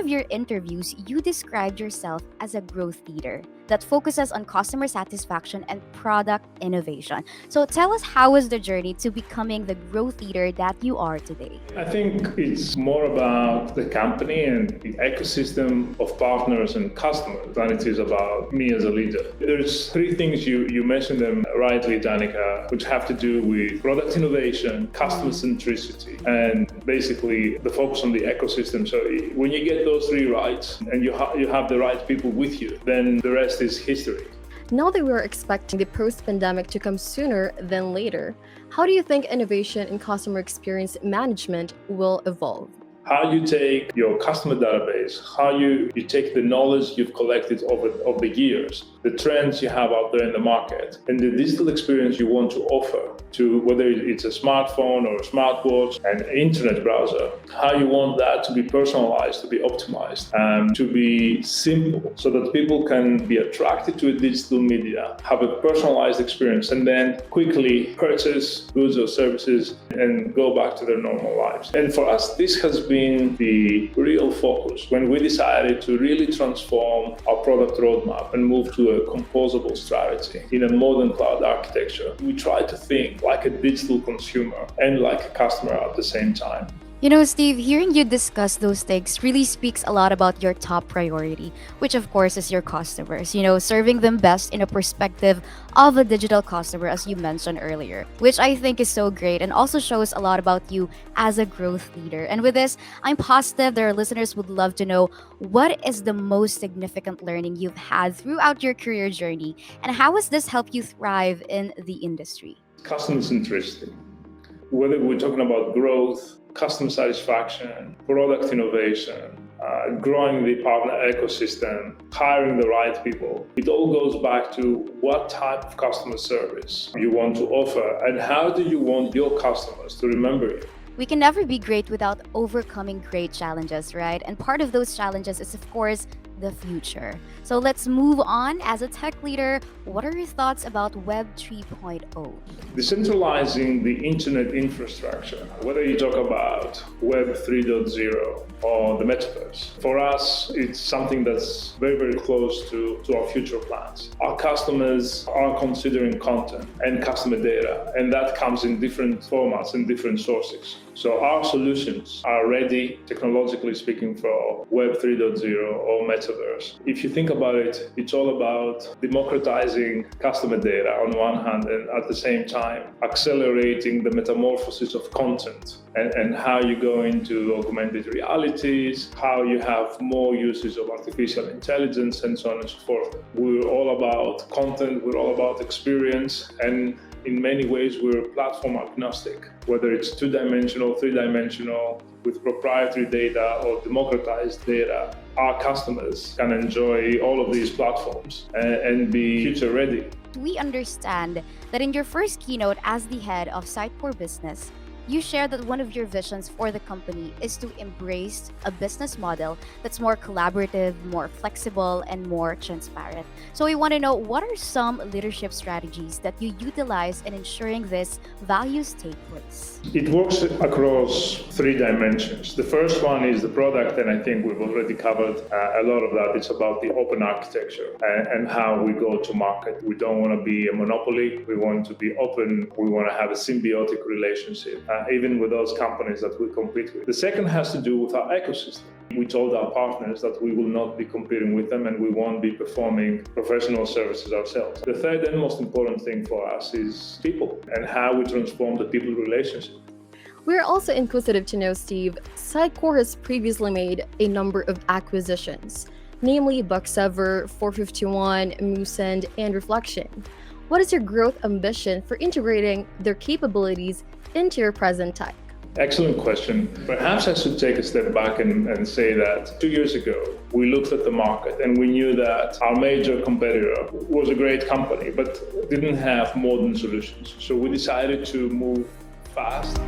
of your interviews, you described yourself as a growth leader that focuses on customer satisfaction and product innovation. So tell us, how was the journey to becoming the growth leader that you are today? I think it's more about the company and the ecosystem of partners and customers than it is about me as a leader. There's three things, you mentioned them rightly, Danica, which have to do with product innovation, customer centricity, and basically the focus on the ecosystem. So when you get those three right and you have the right people with you, then the rest is history. Now that we're expecting the post-pandemic to come sooner than later, how do you think innovation in customer experience management will evolve? How you take your customer database, how you take the knowledge you've collected over the years, the trends you have out there in the market, and the digital experience you want to offer to whether it's a smartphone or a smartwatch, an internet browser, how you want that to be personalized, to be optimized, to be simple so that people can be attracted to a digital media, have a personalized experience, and then quickly purchase goods or services and go back to their normal lives. And for us, this has been the real focus when we decided to really transform our product roadmap and move to a composable strategy in a modern cloud architecture. We try to think like a digital consumer and like a customer at the same time. You know, Steve, hearing you discuss those things really speaks a lot about your top priority, which of course is your customers. You know, serving them best in a perspective of a digital customer, as you mentioned earlier, which I think is so great and also shows a lot about you as a growth leader. And with this, I'm positive that our listeners would love to know, what is the most significant learning you've had throughout your career journey, and how has this helped you thrive in the industry? Customer centricity. Whether we're talking about growth, customer satisfaction, product innovation, growing the partner ecosystem, hiring the right people, it all goes back to what type of customer service you want to offer and how do you want your customers to remember you. We can never be great without overcoming great challenges, right? And part of those challenges is, of course, the future. So let's move on. As a tech leader, what are your thoughts about Web 3.0? Decentralizing the internet infrastructure, whether you talk about Web 3.0 or the metaverse, for us, it's something that's very, very close to our future plans. Our customers are considering content and customer data, and that comes in different formats and different sources. So our solutions are ready, technologically speaking, for Web 3.0 or metaverse. If you think about it, it's all about democratizing customer data on one hand, and at the same time, accelerating the metamorphosis of content and how you go into augmented realities, how you have more uses of artificial intelligence, and so on and so forth. We're all about content, we're all about experience, and in many ways, we're platform agnostic, whether it's two-dimensional, three-dimensional, with proprietary data or democratized data. Our customers can enjoy all of these platforms and be future ready. We understand that in your first keynote as the head of Sitecore Business, you shared that one of your visions for the company is to embrace a business model that's more collaborative, more flexible, and more transparent. So we want to know, what are some leadership strategies that you utilize in ensuring these values take place? It works across three dimensions. The first one is the product, and I think we've already covered a lot of that. It's about the open architecture and how we go to market. We don't want to be a monopoly. We want to be open. We want to have a symbiotic relationship. Even with those companies that we compete with. The second has to do with our ecosystem. We told our partners that we will not be competing with them and we won't be performing professional services ourselves. The third and most important thing for us is people and how we transform the people relationship. We're also inquisitive to know, Steve, Sitecore has previously made a number of acquisitions, namely Bucksever, 451, Moosend, and Reflection. What is your growth ambition for integrating their capabilities into your present tech? Excellent question. Perhaps I should take a step back and say that 2 years ago, we looked at the market and we knew that our major competitor was a great company, but didn't have modern solutions. So we decided to move fast.